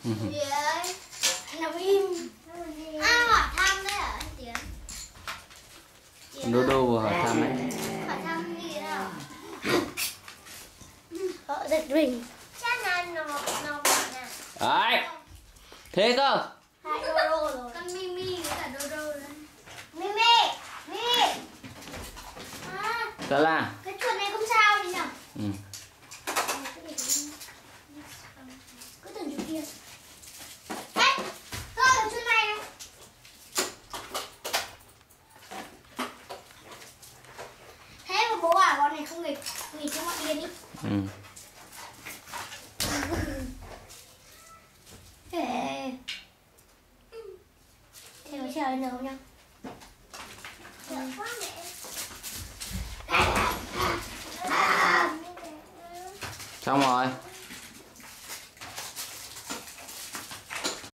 Nằm im. Hỏi thăm đấy hả anh Tiến? Đô đô vừa hỏi thăm đấy. Hỏi thăm gì nào? Họ giật mình. Chắc là nó bọn nè. Đấy. Thế cơ. Hai đô đô rồi. Con Mimi với cả đô đô đấy. Mimi. Đó là. Cái chuột này không sao gì nhỉ? Ừ. Cứ tưởng chuột kia. Đấy, coi cái chuột này này. Thế mà bố bảo con này không nghịch cho mọi người đi. Ừ. Thế có chờ nữa không nhá? Sợ quá mẹ. Xong rồi.